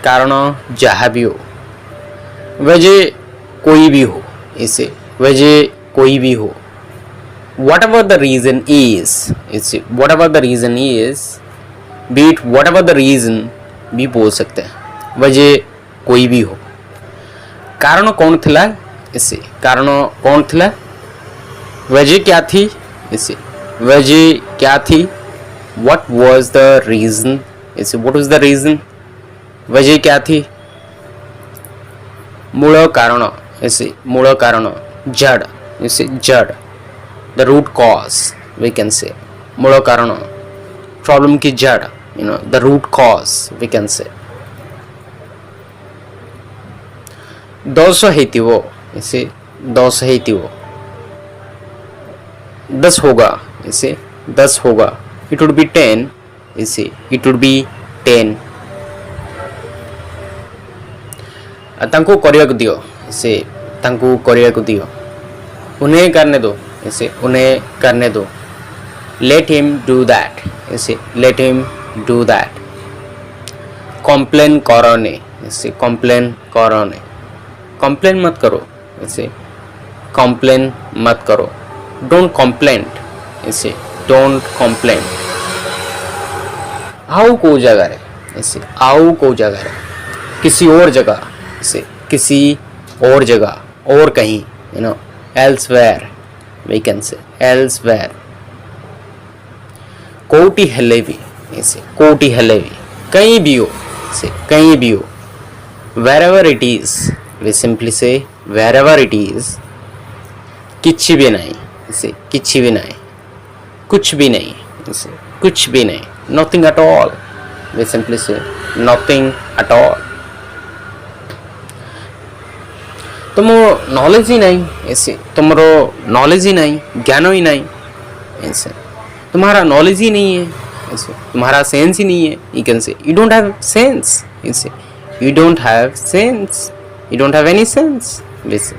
कारण जहाँ भी हो, वजह कोई भी हो, इसे वजह कोई भी हो, whatever the reason is, इसे whatever the reason is, be it whatever the reason भी बोल सकते हैं, वजह कोई भी हो। कारण कौन थिला, इसे कारण कौन थिला, वजह क्या थी, इसे वजह क्या थी, what was the reason, इसे what was the reason, वजह क्या थी। मूल कारण, इसे मूल कारण, जड़, इसे जड़, the root cause we can say, मूल कारण, प्रॉब्लम की जड़, the root cause we can say। दोष हेतिवो, इसे दोष हेतिवो, 10 होगा, इसे 10 होगा, it would be 10, इसे it would be 10। तांको करियाको दियो, इसे तांको करियाको दियो, उन्हें करने दो, इसे उन्हें करने दो, let him do that, इसे let him do that। Complain करोने, इसे कंप्लेन करोने, कंप्लेन मत करो, इसे कंप्लेन मत करो, डोंट कंप्लेन, इसे डोंट कंप्लेन। आओ को जगह है, इसे आओ को जगह है, किसी और जगह, इसे किसी और जगह, और कहीं, elsewhere we can say, elsewhere। कोटी हेले भी, इसे कोटी हेले भी, कहीं भी हो, इसे कहीं भी हो, wherever it is we simply say wherever it is। किछि भी नहीं, इसे किछि भी नहीं, कुछ भी नहीं, इसे कुछ भी नहीं, nothing at all we simply say nothing at all। तुम नॉलेज ही नहीं, ऐसे तुम्हारो नॉलेज ही नहीं, ज्ञान ही नहीं, ऐसे तुम्हारा नॉलेज ही नहीं है, ऐसे तुम्हारा सेंस ही नहीं है, you can say you don't have sense, ऐसे you don't have sense, you don't have any sense. वैसे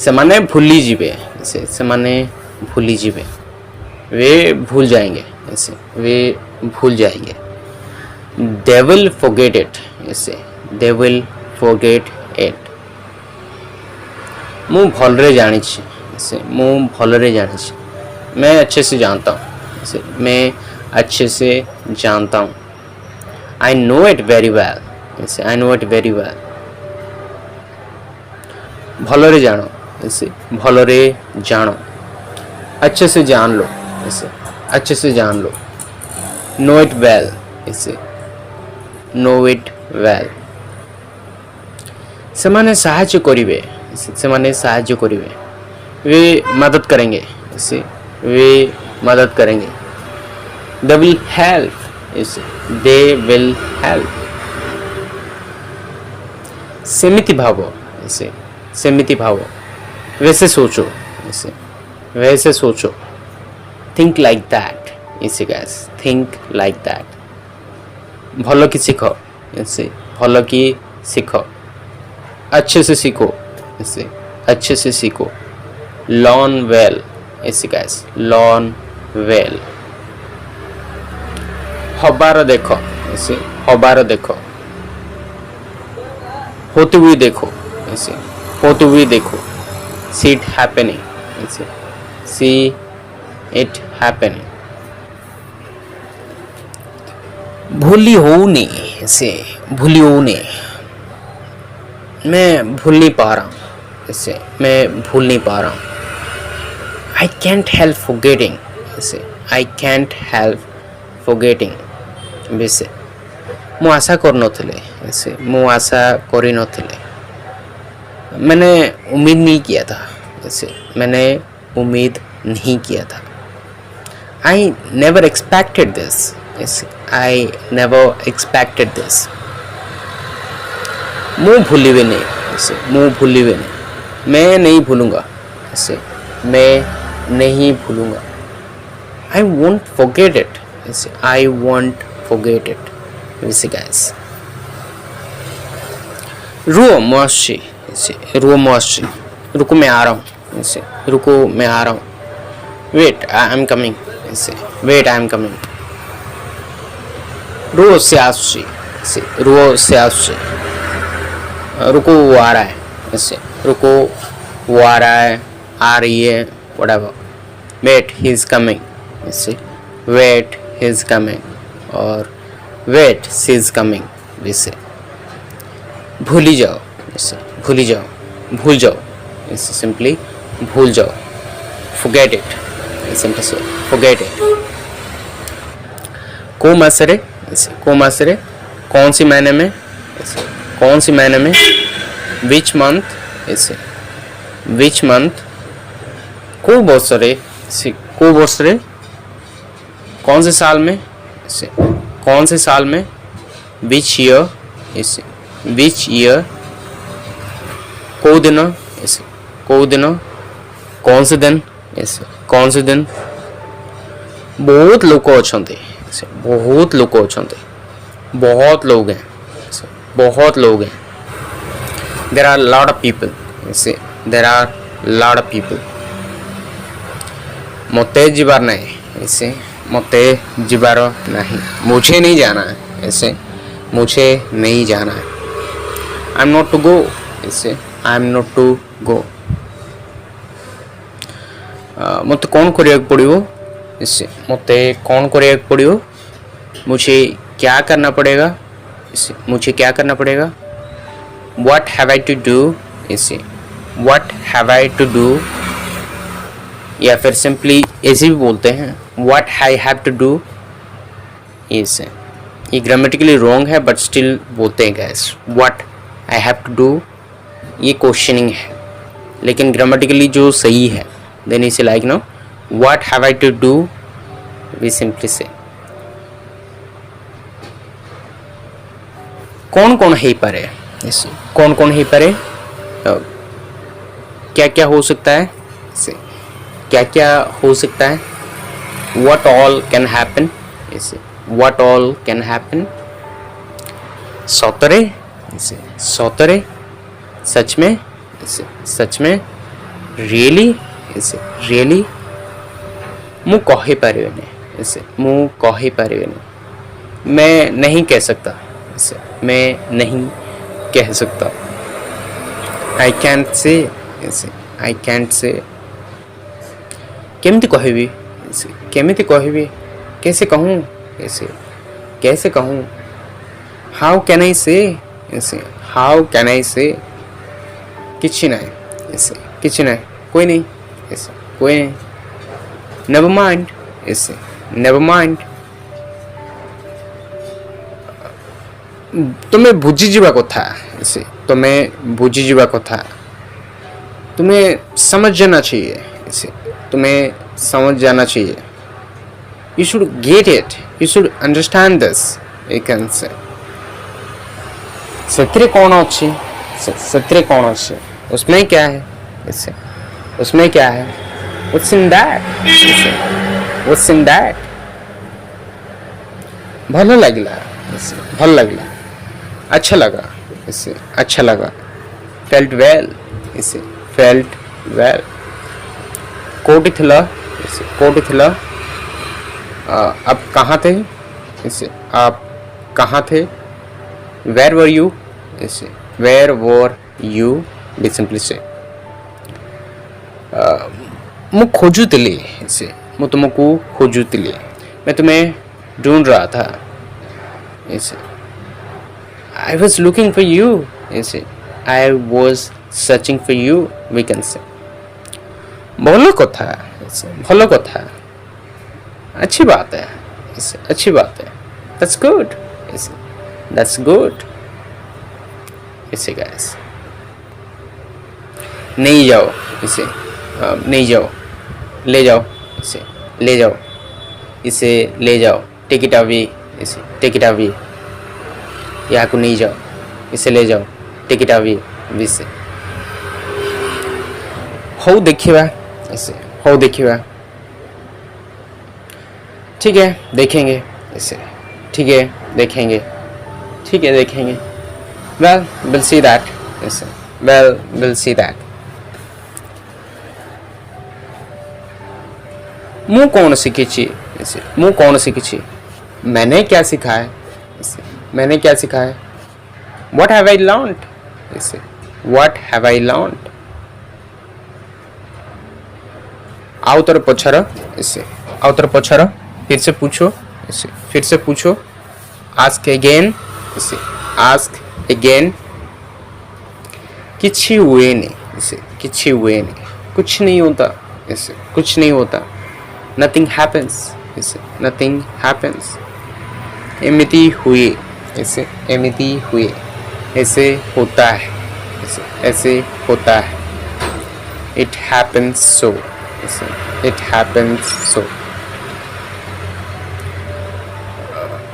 सेमाने भूली जीवे, ऐसे सेमाने भूली जीवे, वे भूल जाएंगे, ऐसे वे भूल जाएंगे। they will forget it, ऐसे they will forget it। मु भलरे जानी छी, ऐसे मु भलरे जानी छी, मैं अच्छे से जानता हूँ, ऐसे मैं अच्छे से जानता हूँ। I know it very well, ऐसे I know it very well। भलरे जानो, ऐसे भलरे जानो, अच्छे से जान लो, ऐसे अच्छे से जान लो। know it well, ऐसे know it well। सेमाने साहाय्य करिवे, सेमाने साहाय्य करिवे, वे मदद करेंगे, ऐसे वे मदद करेंगे। they will help, ऐसे they will help। सेमिति भावो, ऐसे सेमिति भावो, वैसे सोचो, ऐसे वैसे सोचो। think like that, ऐसे guys think like that। भलो की सीखो, ऐसे भलो की सीखो, अच्छे से सीखो, ऐसे अच्छे से सीखो। learn well, ऐसे guys learn well। हबार देखो, ऐसे हबार देखो, होते हुए देखो, ऐसे होते हुए देखो। see it happening, ऐसे see it happening। भूली होने, ऐसे भूली होने, मैं भूल नहीं पा रहा हूँ, ऐसे मैं भूल नहीं पा रहा हूँ। I can't help forgetting, ऐसे I can't help forgetting। वैसे मु आशा कर नथिले, ऐसे मु आशा करी नथिले, मैंने उम्मीद नहीं किया था, ऐसे मैंने उम्मीद नहीं किया था। I never expected this, ऐसे I never expected this। मुँह भूलिवे नहीं, ऐसे मुँह भूलिवे नहीं, मैं नहीं भूलूंगा, ऐसे मैं नहीं भूलूंगा। I won't forget it, ऐसे I won't forget it। वैसे guys रुको मुआशी, ऐसे रुको मुआशी, रुको मैं आ रहा हूँ, ऐसे रुको मैं आ रहा हूँ। wait I am coming, ऐसे wait I am coming। रुको से आसुची ऐसे रुको से आसुची रुको वो आ रहा है ऐसे रुको वो आ रहा है आ रही है whatever wait he is coming ऐसे wait he is coming और wait she is coming वैसे भूल ही जाओ ऐसे भूल ही जाओ भूल जाओ ऐसे सिंपली भूल जाओ forget it सिंपली से forget it को मसरे ऐसे को मसरे कौन सी महीने में ऐसे कौन सी महीने में which month ऐसे which month को बसरे ऐसे को बसरे कौन से साल में ऐसे कौन से साल में which year ऐसे which year को दिन ऐसे को दिन कौन से दिन ऐसे कौन से दिन बहुत लोग अछंते ऐसे बहुत लोग अछंते बहुत लोग हैं ऐसे बहुत लोग हैं there are lot of people ऐसे there are lot of people मते जीवार नहीं ऐसे मते जीवार नहीं मुझे नहीं जाना है ऐसे मुझे नहीं जाना है I am not to go ऐसे I am not to go मते कौन करिया पड़ियो इससे मते कौन करिया पड़ियो मुझे क्या करना पड़ेगा इससे मुझे क्या करना पड़ेगा what have I to do इससे what have I to do या फिर सिंपली ऐसे भी बोलते हैं what I have to do इससे ये ग्रामेटिकली रॉन्ग है बट स्टिल बोलते हैं guess what I have to do ये क्वेश्चनिंग है लेकिन ग्रामेटिकली जो सही है देन इसे like no what have I to do we simply say कौन कौन है पारे इसे कौन कौन है पारे क्या क्या हो सकता है इसे क्या क्या हो सकता है what all can happen इसे what all can happen सौतरे इसे सौतरे सच में इसे सच में रियली इसे रियली मु कही पारिबेनी इसे मु कही पारिबेनी मैं नहीं कह सकता इसे मैं नहीं कह सकता I can't say इसे I can't say केमिति कहबी इसे केमिति कहबी कैसे कहूँ इसे कैसे कहूँ how can I say इसे how can I say किछि नहीं इसे किछि नहीं कोई नहीं इसे कोई नहीं never mind इसे never mind तुम्हें बुझी जीवा कथा इसे तुम्हें बुझी जीवा कथा तुम्हें समझ जाना चाहिए इसे तुम्हें समझ जाना चाहिए you should get it you should understand this you can say सत्रे कौन अच्छी सत्रे कौन अच्छी उसमें क्या है इसे उसमें क्या है what's in that इसे what's in that भलो लगला इसे भलो लगला अच्छा लगा इसे अच्छा लगा felt well इसे felt well कोटी थिला इसे कोटी थिला आप कहाँ थे इसे आप कहाँ थे where were you इसे where were you we simply say मु खोजुतिली इसे मु तुमको खोजुतिली मैं तुम्हें ढूंढ रहा था इसे I was looking for you इसे I was searching for you we can say भलो कथा इसे भलो कथा अच्छी बात है इसे अच्छी बात है that's good इसे that's good इसे guys नहीं जाओ इसे नहीं जाओ ले जाओ इसे ले जाओ इसे ले जाओ टेक इट अवे इसे टेक इट अवे यहाँ को नहीं जाओ इसे ले जाओ टेक इट अवे इसे हो देखिए इसे हो देखिए ठीक है देखेंगे इसे ठीक है देखेंगे ठीक है देखेंगे well we'll see that इसे well we'll see that ମୁଁ କଣ ଶିଖିଛି ଇसे ମୁଁ କଣ ଶିଖିଛି मैंने क्या सीखा है मैंने क्या सीखा है? What have I learned? इसे What have I learned? आउतर पछर इसे आउतर पछर फिर से पूछो इसे फिर से पूछो. Ask again इसे Ask again. किछि हुए नहीं इसे किछि हुए नहीं. कुछ नहीं होता इसे कुछ नहीं होता. Nothing happens इसे Nothing happens. एमिति हुए इसे एमिति हुए. ऐसे होता है इसे ऐसे होता है. It happens so इसे It happens so.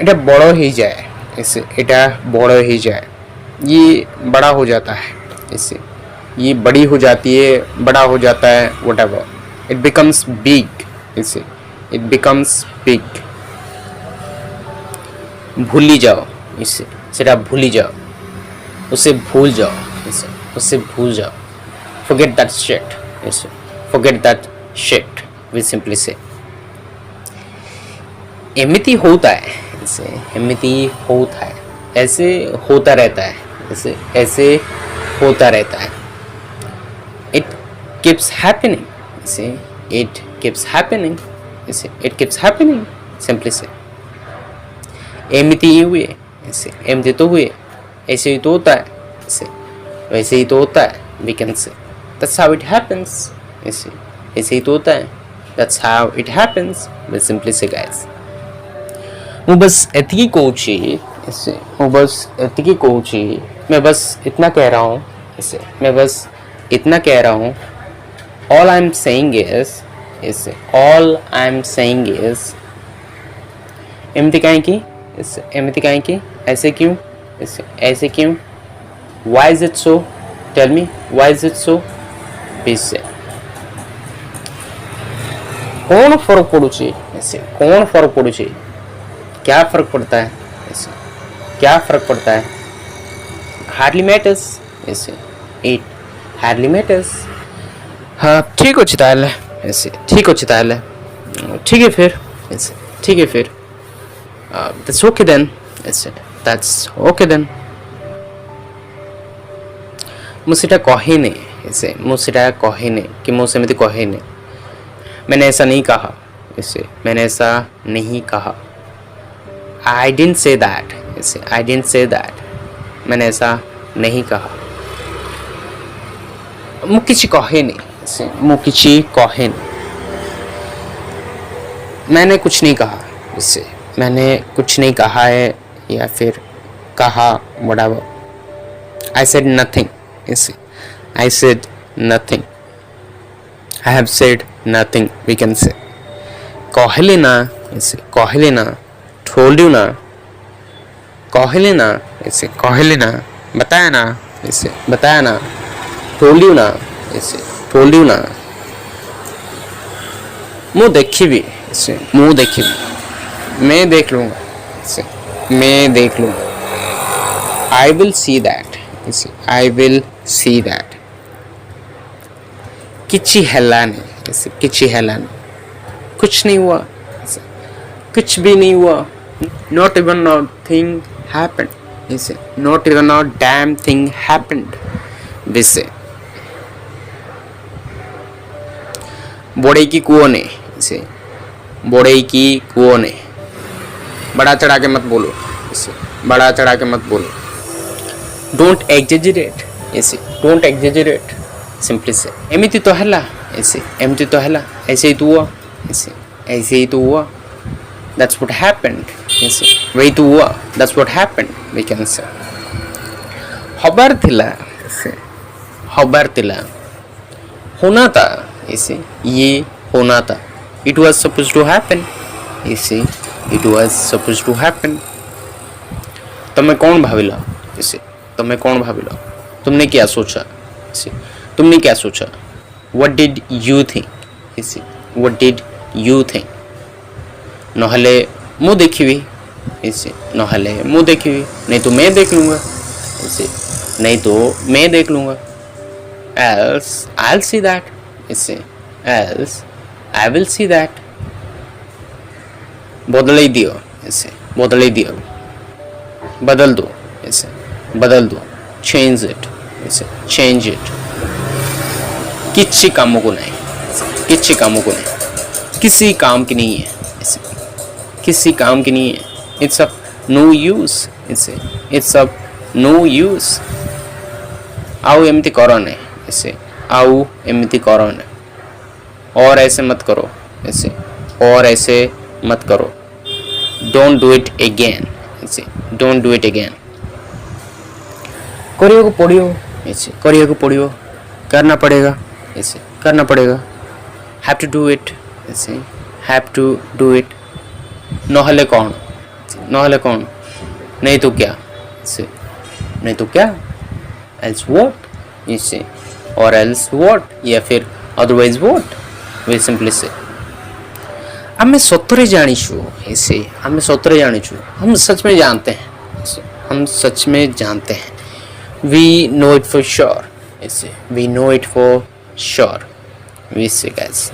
এটা বড় হয়ে যায় इसे এটা বড় হয়ে যায়. ये बड़ा हो जाता है इसे ये बड़ी हो जाती है बड़ा हो जाता है. whatever. It becomes big इसे It becomes big. भूली जाओ इसे सेटा भूली जाओ. उसे भूल जाओ इसे उसे भूल जाओ. Forget that shit इसे Forget that shit. We simply say. एमिति होता है इसे एमिति होता है. ऐसे होता रहता है इसे ऐसे होता रहता है. It keeps happening इसे It keeps happening इसे It keeps happening. Simply say. एमिति ही हुए इसे एमिति तो हुए. ऐसे ही तो होता है इसे वैसे ही तो होता है. We can say. That's how it happens इसे ऐसे ही तो होता है. That's how it happens. We simply say guys. ମୁଁ बस ଏତିକି କହୁଛି इसे ମୁଁ बस ଏତିକି କହୁଛି. मैं बस इतना कह रहा हूँ इसे मैं बस इतना कह रहा हूँ. All I'm saying is इसे All I'm saying is एमिति काहेकि इसे एमिति काहेकि ऐसे क्यों इसे ऐसे क्यों. Why is it so? Tell me why is it so? Please say. कौन फर्क पड़ुची इसे कौन फर्क पड़ुची. क्या फर्क पड़ता है इसे क्या फर्क पड़ता है. Hardly matters इसे It hardly matters. हाँ ठीक अच्छी ताल है ऐसे ठीक अच्छी ताल है. ठीक है फिर ऐसे ठीक है फिर. That's okay then ऐसे That's okay then. ମୁଁ ସେଇଟା କହିନି इसे ମୁଁ ସେଇଟା କହିନି कि ମୁଁ ସେମିତି କହିନି. मैंने ऐसा नहीं कहा इसे मैंने ऐसा नहीं कहा. I didn't say that इसे I didn't say that. मैंने ऐसा नहीं कहा. ମୁଁ କିଛି କହିନି इसे ମୁଁ କିଛି କହିନି. मैंने कुछ नहीं कहा इससे मैंने कुछ नहीं कहा है या फिर कहा whatever. I said nothing इसे I said nothing. I have said nothing. We can say. कहले ना इसे कहले ना. Told you ना कहले ना इसे कहले ना. बताया ना इसे बताया ना. Told you ना इसे told you ना. ମୁଁ ଦେଖିବି इसे ମୁଁ ଦେଖିବି. मैं देख लूँगा इसे मैं देख लूँगा. I will see that इसे I will see that. किछि हैला नहीं इसे किछि हैला नहीं. कुछ नहीं हुआ इसे कुछ भी नहीं हुआ. Not even a thing happened इसे Not even a damn thing happened. वैसे बोड़े की कुओं ने इसे बोड़े की कुओं ने. बड़ा चढ़ा के मत बोलो इसे बड़ा चढ़ा के मत बोलो. Don't exaggerate इसे Don't exaggerate. Simply say. एमिति तो हला इसे एमिति तो हला ऐसे ही तो हुआ इसे ऐसे ही तो हुआ. That's what happened इसे वही तो हुआ. That's what happened. We can say. हबार थिला इसे हबार थिला. होना था इसे ये होना था. It was supposed to happen इसे It was supposed to happen. तुम्हें कौन भाविला इसे तुम्हें कौन भाविला. तुमने क्या सोचा इसे तुमने क्या सोचा. What did you think इसे What did you think. नहले मुँह देखिवी इसे नहले मुँह देखिवी. नहीं तो मैं देख लूँगा इसे नहीं तो मैं देख लूँगा. Else I'll see that इसे Else I will see that. बदल ही दियो इसे बदल ही दियो. बदल दो, इसे बदल दो, चेंज इट, इसे चेंज इट। किसी कामों को नहीं, किसी कामों को नहीं, किसी काम की नहीं है, इसे किसी काम की नहीं है। इट्स ऑफ नो यूज, इसे इट्स ऑफ नो यूज। आओ एमती करो ने, इसे आओ एमती करो ने, और ऐसे मत करो, इसे और ऐसे मत करो। डोंट डू इट अगेन, इसे डोंट डू इट अगेन। करियो को पड़ियो, इसे करियो को पड़ियो, करना पड़ेगा, इसे करना पड़ेगा। हैव टू डू इट, इसे हैव टू डू इट। नहले कौन, नहले कौन, नहीं तो क्या, इसे नहीं तो क्या, एल्स व्हाट, इसे और एल्स व्हाट, या फिर अदरवाइज व्हाट, वे सिंपली से। आमे सतरे जानिछु, इसे आमे सतरे जानिछु, हम सच में जानते हैं, इसे हम सच में जानते हैं। We know it for sure, इसे we know it for sure, we say guys.